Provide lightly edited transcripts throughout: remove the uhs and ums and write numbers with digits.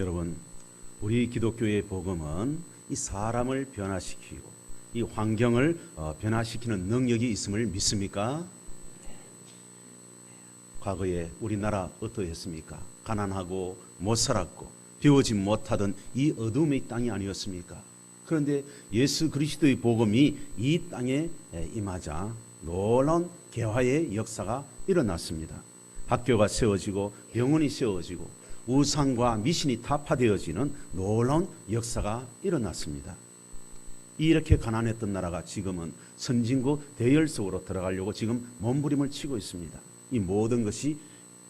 여러분, 우리 기독교의 복음은 이 사람을 변화시키고 이 환경을 변화시키는 능력이 있음을 믿습니까? 과거에 우리나라 어떠했습니까? 가난하고 못 살았고 배우지 못하던 이 어둠의 땅이 아니었습니까? 그런데 예수 그리스도의 복음이 이 땅에 임하자 놀라운 개화의 역사가 일어났습니다. 학교가 세워지고 병원이 세워지고 우상과 미신이 타파되어지는 놀라운 역사가 일어났습니다. 이렇게 가난했던 나라가 지금은 선진국 대열 속으로 들어가려고 지금 몸부림을 치고 있습니다. 이 모든 것이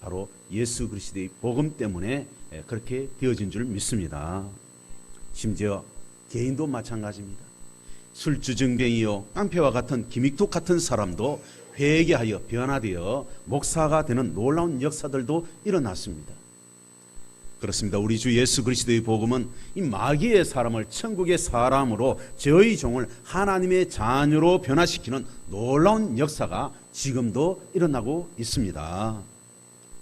바로 예수 그리스도의 복음 때문에 그렇게 되어진 줄 믿습니다. 심지어 개인도 마찬가지입니다. 술주정뱅이요 깡패와 같은 기믹독 같은 사람도 회개하여 변화되어 목사가 되는 놀라운 역사들도 일어났습니다. 그렇습니다. 우리 주 예수 그리스도의 복음은 이 마귀의 사람을 천국의 사람으로 저희 종을 하나님의 자녀로 변화시키는 놀라운 역사가 지금도 일어나고 있습니다.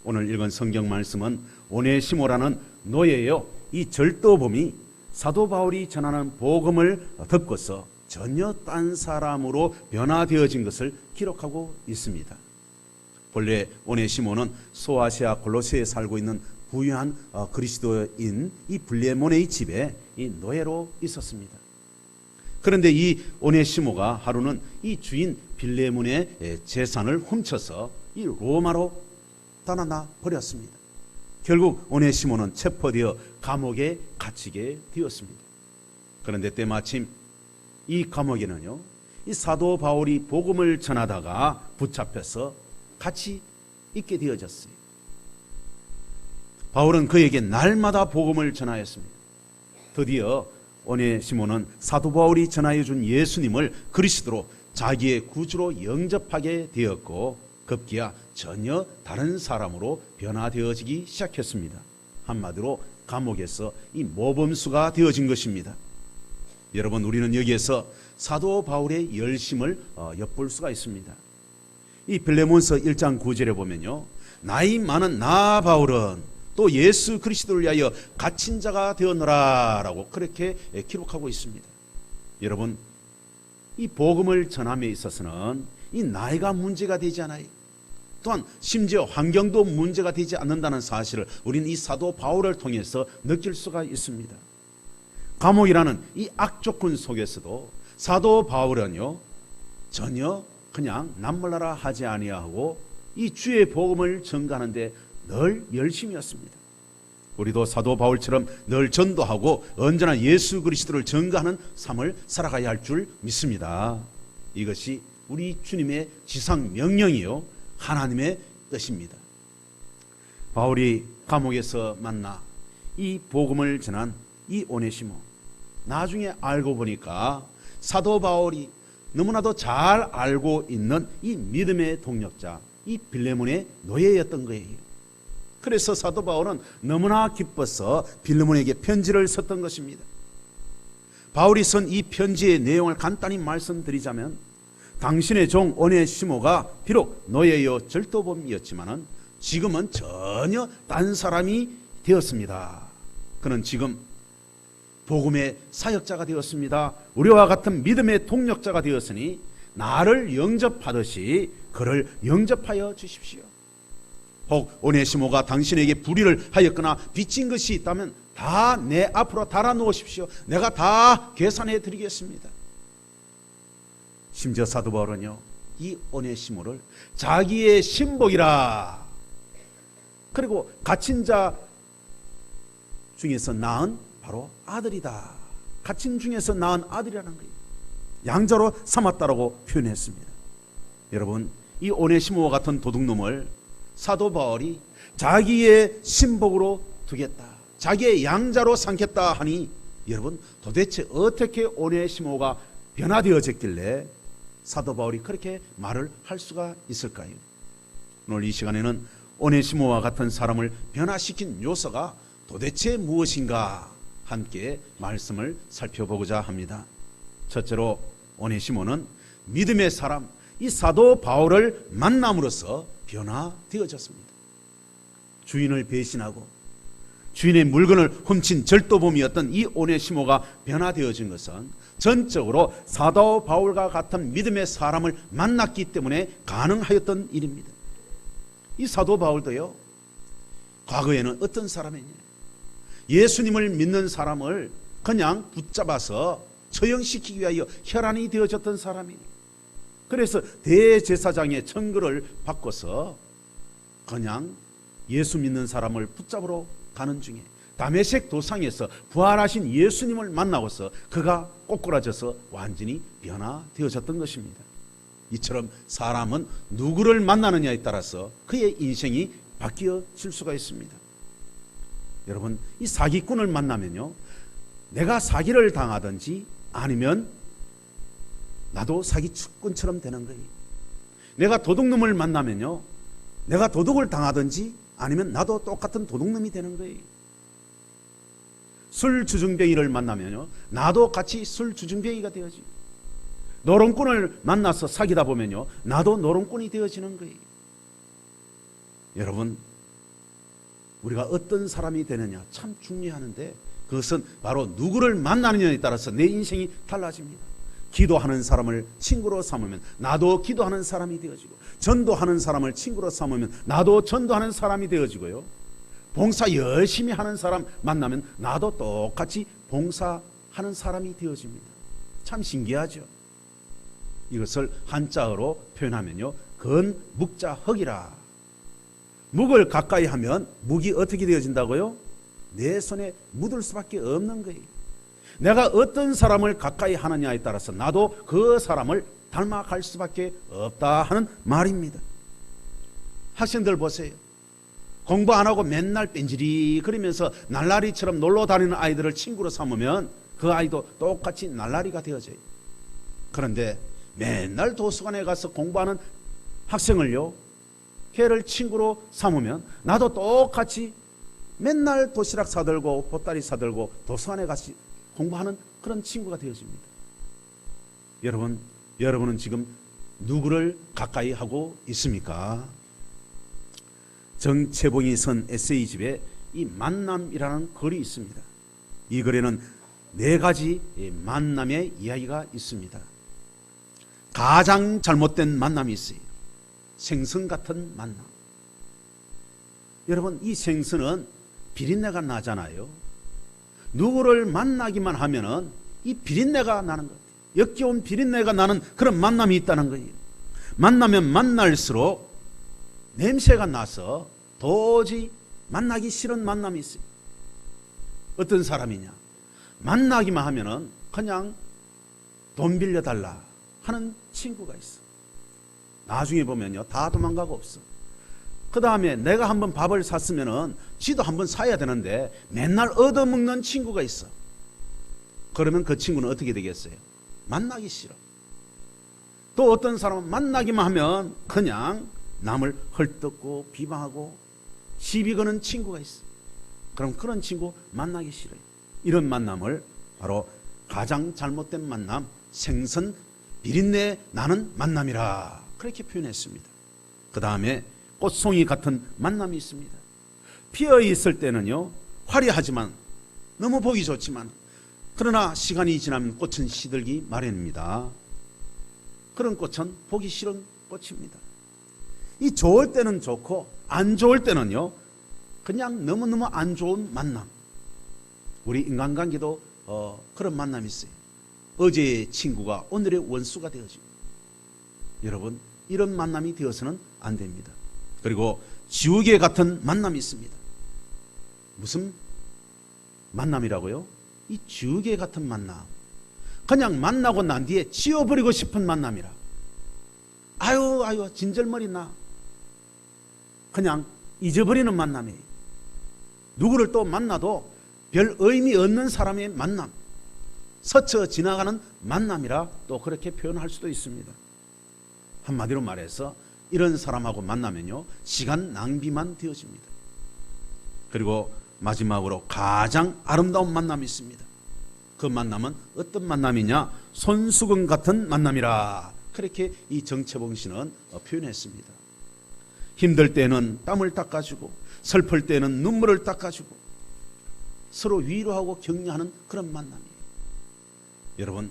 오늘 읽은 성경 말씀은 오네시모라는 노예요. 이 절도범이 사도 바울이 전하는 복음을 듣고서 전혀 딴 사람으로 변화되어진 것을 기록하고 있습니다. 본래 오네시모는 소아시아 골로새에 살고 있는 부유한 그리스도인 이 빌레몬의 집에 이 노예로 있었습니다. 그런데 이 오네시모가 하루는 이 주인 빌레몬의 재산을 훔쳐서 이 로마로 떠나나 버렸습니다. 결국 오네시모는 체포되어 감옥에 갇히게 되었습니다. 그런데 때마침 이 감옥에는요, 이 사도 바울이 복음을 전하다가 붙잡혀서 같이 있게 되어졌어요. 바울은 그에게 날마다 복음을 전하였습니다. 드디어 오네시모는 사도 바울이 전하여 준 예수님을 그리스도로 자기의 구주로 영접하게 되었고 급기야 전혀 다른 사람으로 변화되어지기 시작했습니다. 한마디로 감옥에서 이 모범수가 되어진 것입니다. 여러분, 우리는 여기에서 사도 바울의 열심을 엿볼 수가 있습니다. 이 빌레몬서 1장 9절에 보면요, 나이 많은 나 바울은 또 예수 그리스도를 위하여 갇힌 자가 되었노라 라고 그렇게 기록하고 있습니다. 여러분, 이 복음을 전함에 있어서는 이 나이가 문제가 되지 않아요. 또한 심지어 환경도 문제가 되지 않는다는 사실을 우리는 이 사도 바울을 통해서 느낄 수가 있습니다. 감옥이라는 이 악조건 속에서도 사도 바울은요, 전혀 그냥 남몰라라 하지 아니하고 이 주의 복음을 전가하는데 늘 열심이었습니다. 우리도 사도 바울처럼 늘 전도하고 언제나 예수 그리스도를 전가하는 삶을 살아가야 할 줄 믿습니다. 이것이 우리 주님의 지상 명령이요 하나님의 뜻입니다. 바울이 감옥에서 만나 이 복음을 전한 이 오네시모, 나중에 알고 보니까 사도 바울이 너무나도 잘 알고 있는 이 믿음의 동력자, 이 빌레몬의 노예였던 거예요. 그래서 사도 바울은 너무나 기뻐서 빌레몬에게 편지를 썼던 것입니다. 바울이 쓴 이 편지의 내용을 간단히 말씀드리자면, 당신의 종 오네시모가 비록 노예요 절도범이었지만 지금은 전혀 딴 사람이 되었습니다. 그는 지금 복음의 사역자가 되었습니다. 우리와 같은 믿음의 동력자가 되었으니 나를 영접하듯이 그를 영접하여 주십시오. 혹 오네시모가 당신에게 불의를 하였거나 빚진 것이 있다면 다 내 앞으로 달아놓으십시오. 내가 다 계산해 드리겠습니다. 심지어 사도 바울은요, 이 오네시모를 자기의 신복이라, 그리고 갇힌 자 중에서 낳은 바로 아들이다, 갇힌 중에서 낳은 아들이라는 거예요. 양자로 삼았다라고 표현했습니다. 여러분, 이 오네시모와 같은 도둑놈을 사도 바울이 자기의 신복으로 두겠다, 자기의 양자로 삼겠다 하니, 여러분, 도대체 어떻게 오네시모가 변화되어졌길래 사도 바울이 그렇게 말을 할 수가 있을까요? 오늘 이 시간에는 오네시모와 같은 사람을 변화시킨 요소가 도대체 무엇인가 함께 말씀을 살펴보고자 합니다. 첫째로 오네시모는 믿음의 사람, 이 사도 바울을 만남으로써 변화되어졌습니다. 주인을 배신하고 주인의 물건을 훔친 절도범이었던 이 오네시모가 변화되어진 것은 전적으로 사도 바울과 같은 믿음의 사람을 만났기 때문에 가능하였던 일입니다. 이 사도 바울도요, 과거에는 어떤 사람이냐, 예수님을 믿는 사람을 그냥 붙잡아서 처형시키기 위하여 혈안이 되어졌던 사람이에요. 그래서 대제사장의 청구를 받고서 그냥 예수 믿는 사람을 붙잡으러 가는 중에 다메섹 도상에서 부활하신 예수님을 만나고서 그가 꼬꾸라져서 완전히 변화되어졌던 것입니다. 이처럼 사람은 누구를 만나느냐에 따라서 그의 인생이 바뀌어질 수가 있습니다. 여러분, 이 사기꾼을 만나면요, 내가 사기를 당하든지 아니면 나도 사기꾼처럼 되는 거예요. 내가 도둑놈을 만나면요, 내가 도둑을 당하든지 아니면 나도 똑같은 도둑놈이 되는 거예요. 술 주정뱅이를 만나면요, 나도 같이 술 주정뱅이가 되어지고, 노름꾼을 만나서 사귀다 보면요, 나도 노름꾼이 되어지는 거예요. 여러분, 우리가 어떤 사람이 되느냐 참 중요하는데, 그것은 바로 누구를 만나느냐에 따라서 내 인생이 달라집니다. 기도하는 사람을 친구로 삼으면 나도 기도하는 사람이 되어지고, 전도하는 사람을 친구로 삼으면 나도 전도하는 사람이 되어지고요, 봉사 열심히 하는 사람 만나면 나도 똑같이 봉사하는 사람이 되어집니다. 참 신기하죠. 이것을 한자어로 표현하면요, 건묵자흑이라. 묵을 가까이 하면 묵이 어떻게 되어진다고요? 내 손에 묻을 수밖에 없는 거예요. 내가 어떤 사람을 가까이 하느냐에 따라서 나도 그 사람을 닮아갈 수밖에 없다 하는 말입니다. 학생들 보세요. 공부 안 하고 맨날 뺀질이 그러면서 날라리처럼 놀러 다니는 아이들을 친구로 삼으면 그 아이도 똑같이 날라리가 되어져요. 그런데 맨날 도서관에 가서 공부하는 학생을요, 걔를 친구로 삼으면 나도 똑같이 맨날 도시락 사들고 보따리 사들고 도서관에 가서 공부하는 그런 친구가 되어집니다. 여러분은 지금 누구를 가까이 하고 있습니까? 정채봉이 쓴 에세이집에 이 만남이라는 글이 있습니다. 이 글에는 4가지 만남의 이야기가 있습니다. 가장 잘못된 만남이 있어요. 생선 같은 만남. 여러분, 이 생선은 비린내가 나잖아요. 누구를 만나기만 하면은 이 비린내가 나는 거예요. 역겨운 비린내가 나는 그런 만남이 있다는 거예요. 만나면 만날수록 냄새가 나서 도저히 만나기 싫은 만남이 있어요. 어떤 사람이냐, 만나기만 하면은 그냥 돈 빌려달라 하는 친구가 있어. 나중에 보면요, 다 도망가고 없어. 그 다음에 내가 한번 밥을 샀으면은 지도 한번 사야 되는데 맨날 얻어먹는 친구가 있어. 그러면 그 친구는 어떻게 되겠어요? 만나기 싫어. 또 어떤 사람은 만나기만 하면 그냥 남을 헐뜯고 비방하고 시비 거는 친구가 있어. 그럼 그런 친구 만나기 싫어요. 이런 만남을 바로 가장 잘못된 만남, 생선 비린내 나는 만남이라 그렇게 표현했습니다. 그 다음에 꽃송이 같은 만남이 있습니다. 피어 있을 때는요, 화려하지만 너무 보기 좋지만, 그러나 시간이 지나면 꽃은 시들기 마련입니다. 그런 꽃은 보기 싫은 꽃입니다. 이 좋을 때는 좋고 안 좋을 때는요, 그냥 너무너무 안 좋은 만남. 우리 인간관계도 그런 만남이 있어요. 어제의 친구가 오늘의 원수가 되어지고, 여러분, 이런 만남이 되어서는 안 됩니다. 그리고 지우개 같은 만남이 있습니다. 무슨 만남이라고요? 이 지우개 같은 만남. 그냥 만나고 난 뒤에 지워버리고 싶은 만남이라. 아유 진절머리 나. 그냥 잊어버리는 만남이에요. 누구를 또 만나도 별 의미 없는 사람의 만남, 스쳐 지나가는 만남이라 또 그렇게 표현할 수도 있습니다. 한마디로 말해서 이런 사람하고 만나면요, 시간 낭비만 되어집니다. 그리고 마지막으로 가장 아름다운 만남이 있습니다. 그 만남은 어떤 만남이냐? 손수건 같은 만남이라 그렇게 이 정채봉 씨는 표현했습니다. 힘들 때는 땀을 닦아주고, 슬플 때는 눈물을 닦아주고, 서로 위로하고 격려하는 그런 만남이에요. 여러분,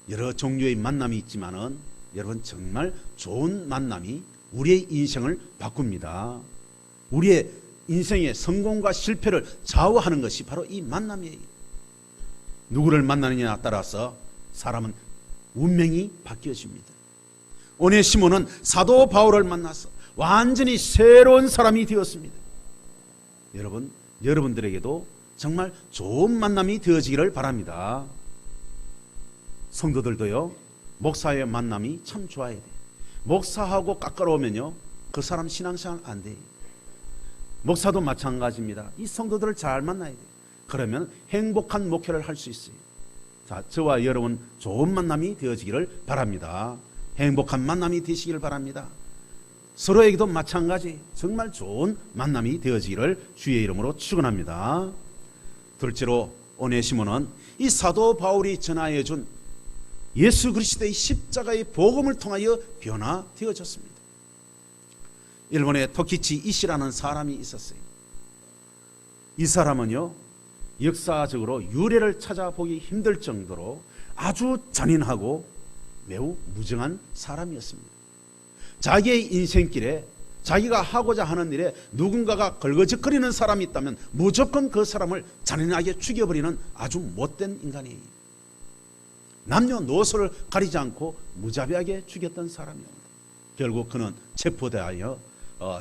여러 종류의 만남이 있지만은 여러분 정말 좋은 만남이 우리의 인생을 바꿉니다. 우리의 인생의 성공과 실패를 좌우하는 것이 바로 이 만남이에요. 누구를 만나느냐에 따라서 사람은 운명이 바뀌어집니다. 오네시모는 사도 바울을 만나서 완전히 새로운 사람이 되었습니다. 여러분, 여러분들에게도 정말 좋은 만남이 되어지기를 바랍니다. 성도들도요, 목사의 만남이 참 좋아야 돼요. 목사하고 깎아놓으면요, 그 사람 신앙생활 안 돼요. 목사도 마찬가지입니다. 이 성도들을 잘 만나야 돼요. 그러면 행복한 목회를 할 수 있어요. 자, 저와 여러분 좋은 만남이 되어지기를 바랍니다. 행복한 만남이 되시기를 바랍니다. 서로에게도 마찬가지 정말 좋은 만남이 되어지기를 주의 이름으로 축원합니다. 둘째로 오네시모는 이 사도 바울이 전하여 준 예수 그리스도의 십자가의 복음을 통하여 변화되어졌습니다. 일본에 토키치 이시라는 사람이 있었어요. 이 사람은요, 역사적으로 유래를 찾아보기 힘들 정도로 아주 잔인하고 매우 무정한 사람이었습니다. 자기의 인생길에 자기가 하고자 하는 일에 누군가가 걸거적거리는 사람이 있다면 무조건 그 사람을 잔인하게 죽여버리는 아주 못된 인간이에요. 남녀노소를 가리지 않고 무자비하게 죽였던 사람입니다. 결국 그는 체포되어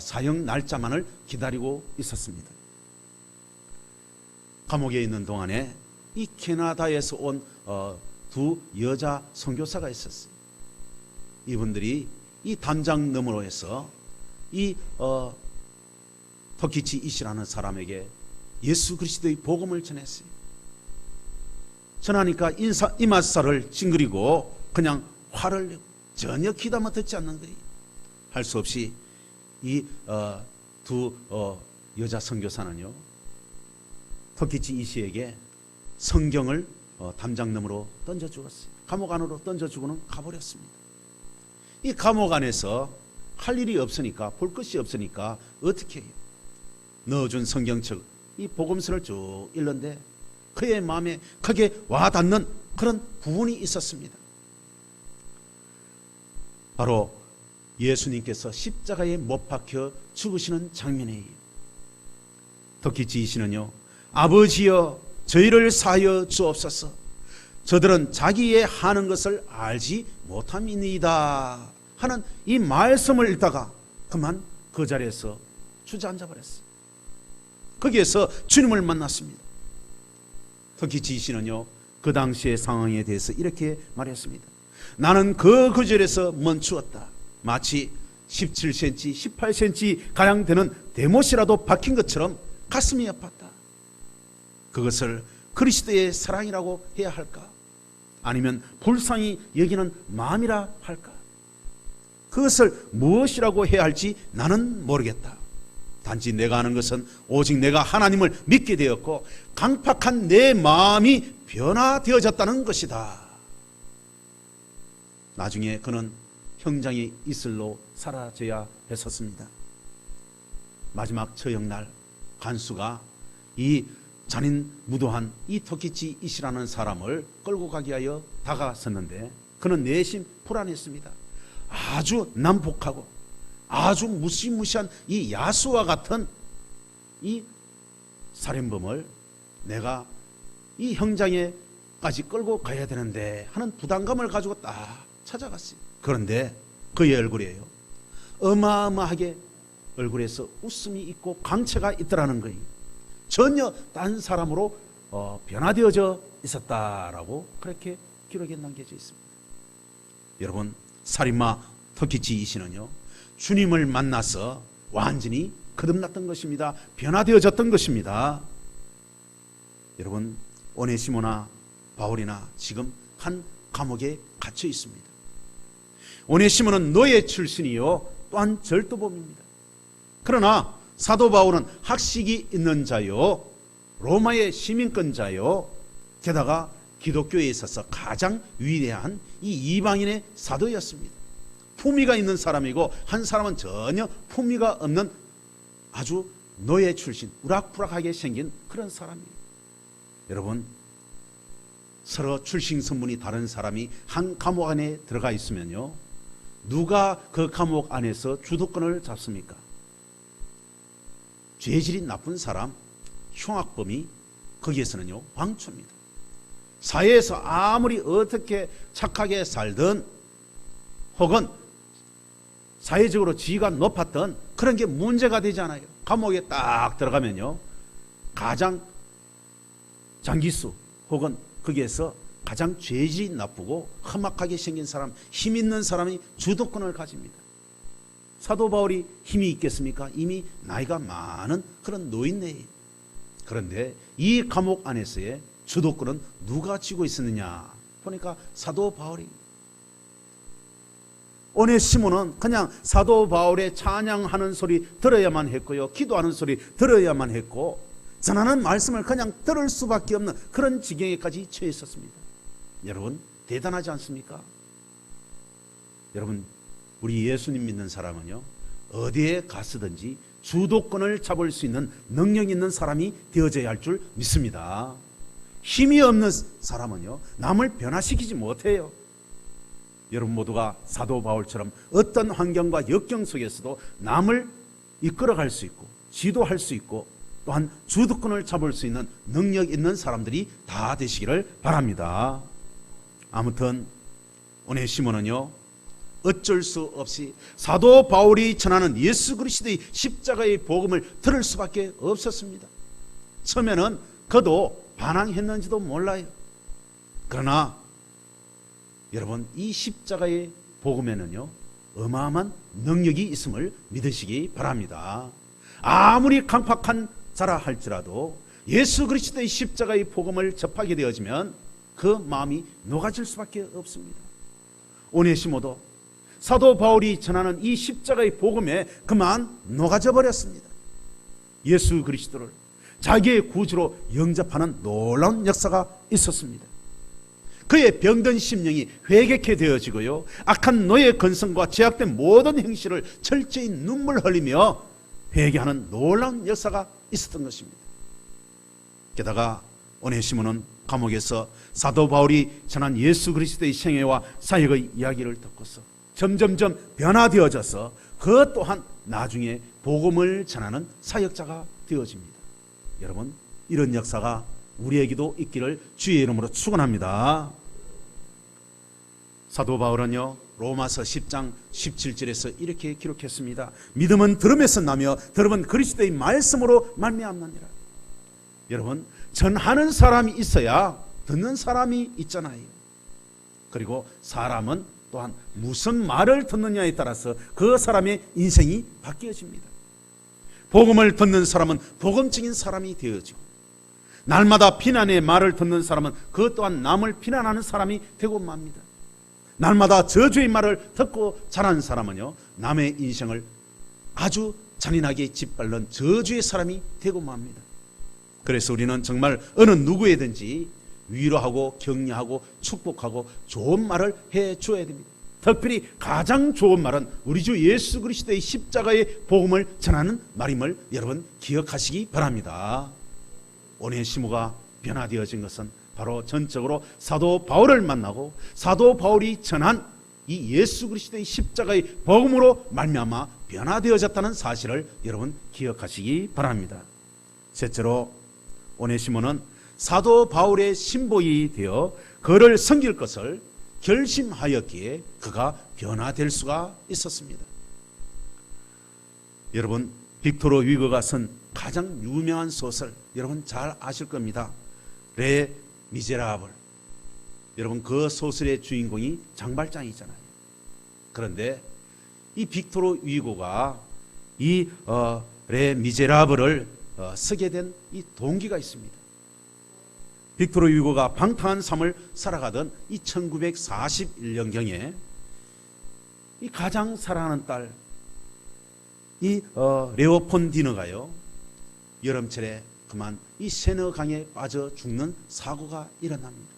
사형 날짜만을 기다리고 있었습니다. 감옥에 있는 동안에 이 캐나다에서 온 두 여자 선교사가 있었어요. 이분들이 이 담장 너머로 해서 이 토키치 이시라는 사람에게 예수 그리스도의 복음을 전했어요. 전하니까 이마살을 찡그리고 그냥 화를 내고 전혀 귀담아 듣지 않는 거예요. 할 수 없이 이 두 여자 선교사는요, 토키치 이시에게 성경을 담장 너머로 던져 주었어요. 감옥 안으로 던져 주고는 가버렸습니다. 이 감옥 안에서 할 일이 없으니까, 볼 것이 없으니까 어떻게 해요? 넣어준 성경책 이 복음서를 쭉 읽는데 그의 마음에 크게 와닿는 그런 부분이 있었습니다. 바로 예수님께서 십자가에 못 박혀 죽으시는 장면이에요. 토키치 이시는요, 아버지여 저희를 사하여 주옵소서. 저들은 자기의 하는 것을 알지 못함이니이다 하는 이 말씀을 읽다가 그만 그 자리에서 주저앉아 버렸어요. 거기에서 주님을 만났습니다. 토키치 이시는요, 그 당시의 상황에 대해서 이렇게 말했습니다. 나는 그 구절에서 멈추었다. 마치 17cm, 18cm 가량 되는 대못이라도 박힌 것처럼 가슴이 아팠다. 그것을 그리스도의 사랑이라고 해야 할까? 아니면 불쌍히 여기는 마음이라 할까? 그것을 무엇이라고 해야 할지 나는 모르겠다. 단지 내가 아는 것은 오직 내가 하나님을 믿게 되었고 강팍한 내 마음이 변화되어졌다는 것이다. 나중에 그는 형장의 이슬로 사라져야 했었습니다. 마지막 처형날 간수가 이 잔인 무도한 이 토키치 이시라는 사람을 끌고 가기 위하여 다가섰는데 그는 내심 불안했습니다. 아주 난폭하고 아주 무시무시한 이 야수와 같은 이 살인범을 내가 이 형장에까지 끌고 가야 되는데 하는 부담감을 가지고 딱 찾아갔어요. 그런데 그의 얼굴이에요, 어마어마하게 얼굴에서 웃음이 있고 광채가 있더라는 거예요. 전혀 딴 사람으로 변화되어져 있었다라고 그렇게 기록에 남겨져 있습니다. 여러분, 살인마 토키치 이시는요, 주님을 만나서 완전히 거듭났던 것입니다. 변화되어졌던 것입니다. 여러분, 오네시모나 바울이나 지금 한 감옥에 갇혀 있습니다. 오네시모는 노예 출신이요, 또한 절도범입니다. 그러나 사도 바울은 학식이 있는 자요, 로마의 시민권자요, 게다가 기독교에 있어서 가장 위대한 이 이방인의 사도였습니다. 품위가 있는 사람이고 한 사람은 전혀 품위가 없는 아주 노예 출신, 우락부락하게 생긴 그런 사람이에요. 여러분, 서로 출신 선분이 다른 사람이 한 감옥 안에 들어가 있으면요, 누가 그 감옥 안에서 주도권을 잡습니까? 죄질이 나쁜 사람, 흉악범이 거기에서는요 왕초입니다. 사회에서 아무리 어떻게 착하게 살든 혹은 사회적으로 지위가 높았던 그런 게 문제가 되지 않아요. 감옥에 딱 들어가면요, 가장 장기수 혹은 거기에서 가장 죄질이 나쁘고 험악하게 생긴 사람, 힘 있는 사람이 주도권을 가집니다. 사도 바울이 힘이 있겠습니까? 이미 나이가 많은 그런 노인네예요. 그런데 이 감옥 안에서의 주도권은 누가 쥐고 있었느냐 보니까 사도 바울이. 오네시모는 그냥 사도 바울의 찬양하는 소리 들어야만 했고요, 기도하는 소리 들어야만 했고, 전하는 말씀을 그냥 들을 수밖에 없는 그런 지경에까지 처해 있었습니다. 여러분, 대단하지 않습니까? 여러분, 우리 예수님 믿는 사람은요, 어디에 갔든지 주도권을 잡을 수 있는 능력 있는 사람이 되어져야 할 줄 믿습니다. 힘이 없는 사람은요, 남을 변화시키지 못해요. 여러분 모두가 사도 바울처럼 어떤 환경과 역경 속에서도 남을 이끌어갈 수 있고 지도할 수 있고 또한 주도권을 잡을 수 있는 능력 있는 사람들이 다 되시기를 바랍니다. 아무튼 오네시모는요, 어쩔 수 없이 사도 바울이 전하는 예수 그리스도의 십자가의 복음을 들을 수밖에 없었습니다. 처음에는 그도 반항했는지도 몰라요. 그러나 여러분, 이 십자가의 복음에는요 어마어마한 능력이 있음을 믿으시기 바랍니다. 아무리 강팍한 자라 할지라도 예수 그리스도의 십자가의 복음을 접하게 되어지면 그 마음이 녹아질 수밖에 없습니다. 오네시모도 사도 바울이 전하는 이 십자가의 복음에 그만 녹아져 버렸습니다. 예수 그리스도를 자기의 구주로 영접하는 놀라운 역사가 있었습니다. 그의 병든 심령이 회개케 되어지고요, 악한 노예 근성과 제약된 모든 행실을 철저히 눈물 흘리며 회개하는 놀라운 역사가 있었던 것입니다. 게다가 오네시모는 감옥에서 사도 바울이 전한 예수 그리스도의 생애와 사역의 이야기를 듣고서 점점점 변화되어져서 그 또한 나중에 복음을 전하는 사역자가 되어집니다. 여러분, 이런 역사가 우리에게도 있기를 주의 이름으로 축원합니다. 사도 바울은요, 로마서 10장 17절에서 이렇게 기록했습니다. 믿음은 들음에서 나며 들음은 그리스도의 말씀으로 말미암느니라. 여러분, 전하는 사람이 있어야 듣는 사람이 있잖아요. 그리고 사람은 또한 무슨 말을 듣느냐에 따라서 그 사람의 인생이 바뀌어집니다. 복음을 듣는 사람은 복음적인 사람이 되어지고, 날마다 비난의 말을 듣는 사람은 그 또한 남을 비난하는 사람이 되고 맙니다. 날마다 저주의 말을 듣고 자라는 사람은요, 남의 인생을 아주 잔인하게 짓밟는 저주의 사람이 되고 맙니다. 그래서 우리는 정말 어느 누구에든지 위로하고 격려하고 축복하고 좋은 말을 해줘야 됩니다. 특별히 가장 좋은 말은 우리 주 예수 그리스도의 십자가의 복음을 전하는 말임을 여러분 기억하시기 바랍니다. 오네시모가 변화되어진 것은 바로 전적으로 사도 바울을 만나고 사도 바울이 전한 이 예수 그리스도의 십자가의 복음으로 말미암아 변화되어졌다는 사실을 여러분 기억하시기 바랍니다. 셋째로, 오네시모는 사도 바울의 신복이 되어 그를 섬길 것을 결심하였기에 그가 변화될 수가 있었습니다. 여러분, 빅토르 위고가 쓴 가장 유명한 소설, 여러분 잘 아실 겁니다. 레 미제라블. 여러분, 그 소설의 주인공이 장발장이잖아요. 그런데 이 빅토르 위고가 이 레 미제라블을 쓰게 된 이 동기가 있습니다. 빅토르 위고가 방탕한 삶을 살아가던 이 1941년경에 이 가장 사랑하는 딸, 이 레오폰디너가요, 여름철에 그만 이 세너강에 빠져 죽는 사고가 일어납니다.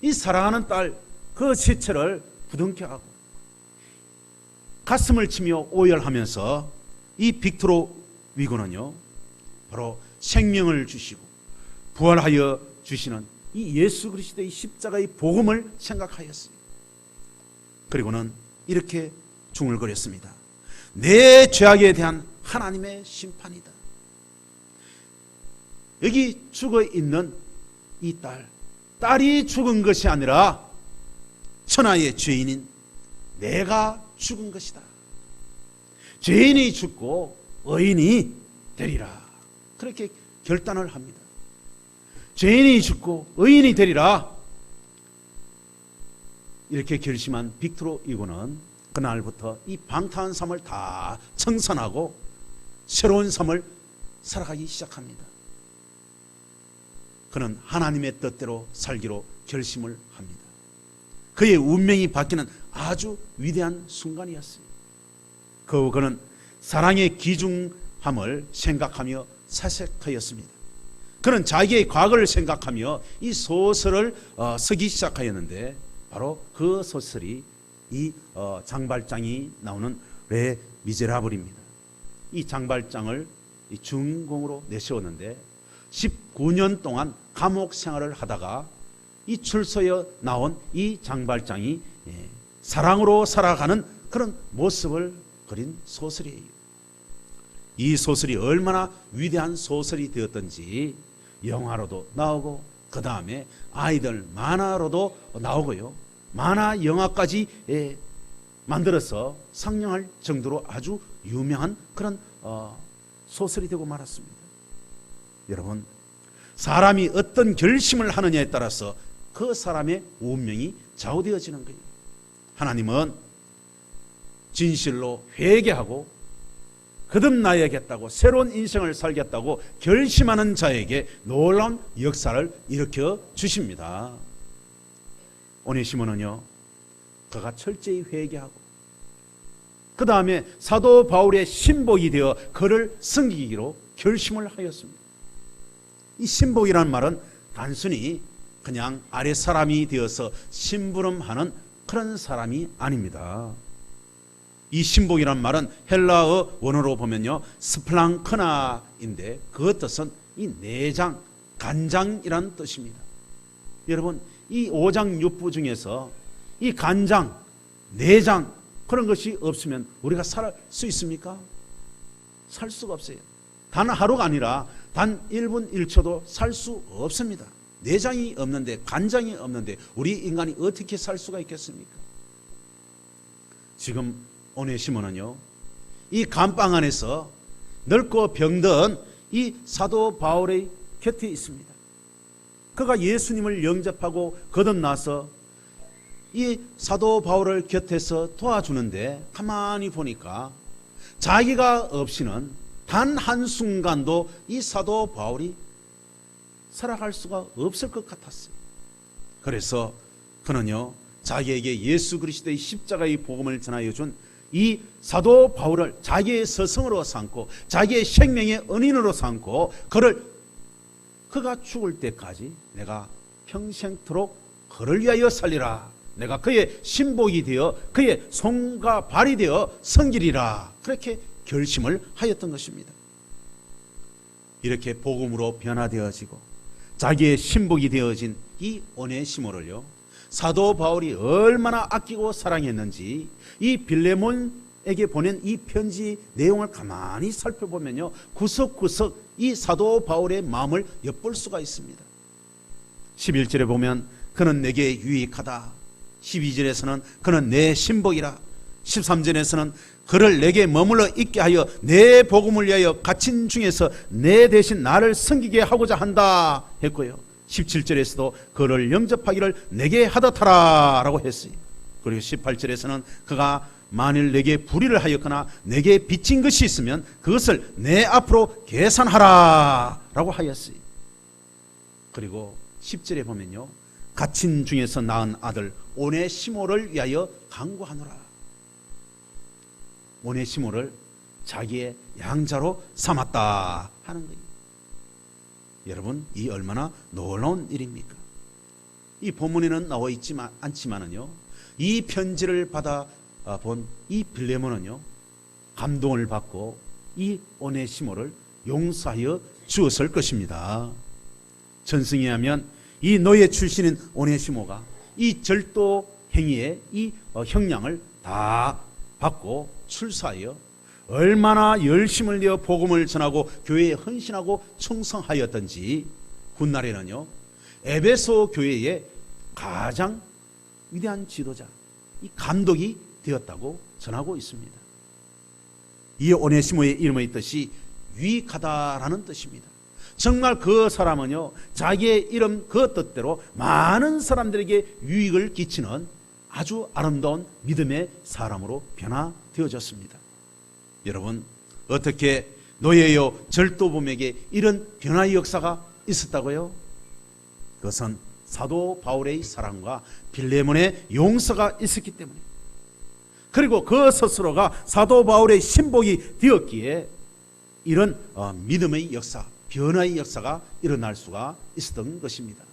이 사랑하는 딸, 그 시체를 부둥켜 하고 가슴을 치며 오열하면서 이 빅토르 위고는요, 바로 생명을 주시고 부활하여 주시는 이 예수 그리스도의 십자가의 복음을 생각하였어요. 그리고는 이렇게 중얼거렸습니다. 내 죄악에 대한 하나님의 심판이다. 여기 죽어 있는 이 딸이 죽은 것이 아니라 천하의 죄인인 내가 죽은 것이다. 죄인이 죽고 의인이 되리라. 그렇게 결단을 합니다. 죄인이 죽고 의인이 되리라. 이렇게 결심한 빅토르 이고는 그날부터 이 방탕한 삶을 다 청산하고 새로운 삶을 살아가기 시작합니다. 그는 하나님의 뜻대로 살기로 결심을 합니다. 그의 운명이 바뀌는 아주 위대한 순간이었어요. 그는 사랑의 귀중함을 생각하며 사색하였습니다. 그는 자기의 과거를 생각하며 이 소설을 쓰기 시작하였는데, 바로 그 소설이 이 장발장이 나오는 레 미제라블입니다. 이 장발장을 주인공으로 내세웠는데 19년 동안 감옥 생활을 하다가 이 출소에 나온 이 장발장이 사랑으로 살아가는 그런 모습을 그린 소설이에요. 이 소설이 얼마나 위대한 소설이 되었던지 영화로도 나오고, 그 다음에 아이들 만화로도 나오고요, 만화 영화까지 만들어서 상영할 정도로 아주 유명한 그런 소설이 되고 말았습니다. 여러분, 사람이 어떤 결심을 하느냐에 따라서 그 사람의 운명이 좌우되어지는 거예요. 하나님은 진실로 회개하고 거듭나야겠다고, 새로운 인생을 살겠다고 결심하는 자에게 놀라운 역사를 일으켜 주십니다. 오네시모는요, 그가 철저히 회개하고 그 다음에 사도 바울의 신복이 되어 그를 섬기기로 결심을 하였습니다. 이 신복이라는 말은 단순히 그냥 아랫사람이 되어서 심부름하는 그런 사람이 아닙니다. 이 신복이란 말은 헬라어 원어로 보면요, 스플랑크나인데 그 뜻은 이 내장, 간장이란 뜻입니다. 여러분, 이 오장육부 중에서 이 간장, 내장 그런 것이 없으면 우리가 살 수 있습니까? 살 수가 없어요. 단 하루가 아니라 단 1분 1초도 살 수 없습니다. 내장이 없는데, 간장이 없는데 우리 인간이 어떻게 살 수가 있겠습니까? 지금 오네시모는요, 이 감방 안에서 늙고 병든 이 사도 바울의 곁에 있습니다. 그가 예수님을 영접하고 거듭나서 이 사도 바울을 곁에서 도와주는데, 가만히 보니까 자기가 없이는 단 한순간도 이 사도 바울이 살아갈 수가 없을 것 같았어요. 그래서 그는요, 자기에게 예수 그리스도의 십자가의 복음을 전하여 준 이 사도 바울을 자기의 스승으로 삼고 자기의 생명의 은인으로 삼고 그가 죽을 때까지 내가 평생토록 그를 위하여 살리라, 내가 그의 신복이 되어 그의 손과 발이 되어 섬기리라, 그렇게 결심을 하였던 것입니다. 이렇게 복음으로 변화되어지고 자기의 신복이 되어진 이 오네시모를요, 사도 바울이 얼마나 아끼고 사랑했는지 이 빌레몬에게 보낸 이 편지 내용을 가만히 살펴보면요, 구석구석 이 사도 바울의 마음을 엿볼 수가 있습니다. 11절에 보면 그는 내게 유익하다, 12절에서는 그는 내 신복이라, 13절에서는 그를 내게 머물러 있게 하여 내 복음을 위하여 갇힌 중에서 내 대신 나를 섬기게 하고자 한다 했고요, 17절에서도 그를 영접하기를 내게 하듯하라 라고 했어요. 그리고 18절에서는 그가 만일 내게 불의를 하였거나 내게 빚진 것이 있으면 그것을 내 앞으로 계산하라 라고 하였어요. 그리고 10절에 보면요, 갇힌 중에서 낳은 아들 오네시모를 위하여 간구하노라. 오네시모를 자기의 양자로 삼았다 하는 거예요. 여러분, 이 얼마나 놀라운 일입니까? 이 본문에는 나와 있지 않지만은요, 이 편지를 받아 본 이 빌레몬은요, 감동을 받고 이 오네시모를 용서하여 주었을 것입니다. 전승에 하면 이 노예 출신인 오네시모가 이 절도 행위의 이 형량을 다 받고 출소하여 얼마나 열심을 내어 복음을 전하고 교회에 헌신하고 충성하였던지 훗날에는요 에베소 교회의 가장 위대한 지도자, 이 감독이 되었다고 전하고 있습니다. 이 오네시모의 이름의 뜻이 유익하다라는 뜻입니다. 정말 그 사람은요 자기의 이름 그 뜻대로 많은 사람들에게 유익을 끼치는 아주 아름다운 믿음의 사람으로 변화되어졌습니다. 여러분, 어떻게 노예요 절도범에게 이런 변화의 역사가 있었다고요? 그것은 사도 바울의 사랑과 빌레몬의 용서가 있었기 때문에, 그리고 그 스스로가 사도 바울의 신복이 되었기에 이런 믿음의 역사, 변화의 역사가 일어날 수가 있었던 것입니다.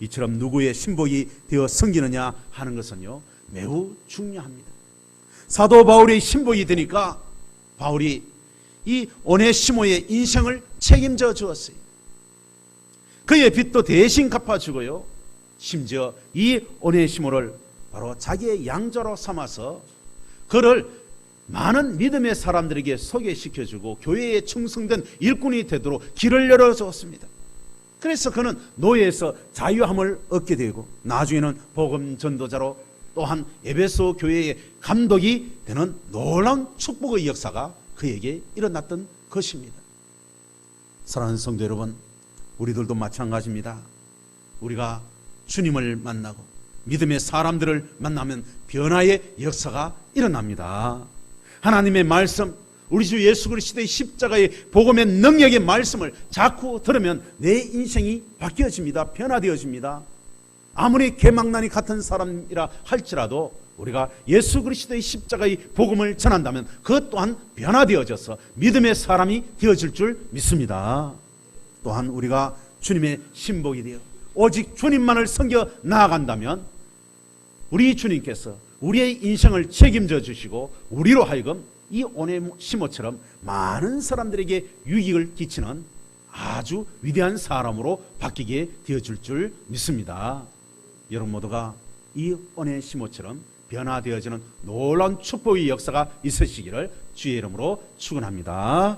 이처럼 누구의 신복이 되어 섬기느냐 하는 것은요 매우 중요합니다. 사도 바울의 신복이 되니까 바울이 이 오네시모의 인생을 책임져 주었어요. 그의 빚도 대신 갚아주고요, 심지어 이 오네시모를 바로 자기의 양자로 삼아서 그를 많은 믿음의 사람들에게 소개시켜주고 교회에 충성된 일꾼이 되도록 길을 열어주었습니다. 그래서 그는 노예에서 자유함을 얻게 되고 나중에는 복음 전도자로 또한 에베소 교회의 감독이 되는 놀라운 축복의 역사가 그에게 일어났던 것입니다. 사랑하는 성도 여러분, 우리들도 마찬가지입니다. 우리가 주님을 만나고 믿음의 사람들을 만나면 변화의 역사가 일어납니다. 하나님의 말씀, 우리 주 예수 그리스도의 십자가의 복음의 능력의 말씀을 자꾸 들으면 내 인생이 바뀌어집니다. 변화되어집니다. 아무리 개망난이 같은 사람이라 할지라도 우리가 예수 그리스도의 십자가의 복음을 전한다면 그것 또한 변화되어져서 믿음의 사람이 되어질 줄 믿습니다. 또한 우리가 주님의 신복이 되어 오직 주님만을 섬겨 나아간다면 우리 주님께서 우리의 인생을 책임져 주시고 우리로 하여금 이 오네시모처럼 많은 사람들에게 유익을 끼치는 아주 위대한 사람으로 바뀌게 되어줄 줄 믿습니다. 여러분 모두가 이 오네시모처럼 변화되어지는 놀라운 축복의 역사가 있으시기를 주의 이름으로 축원합니다.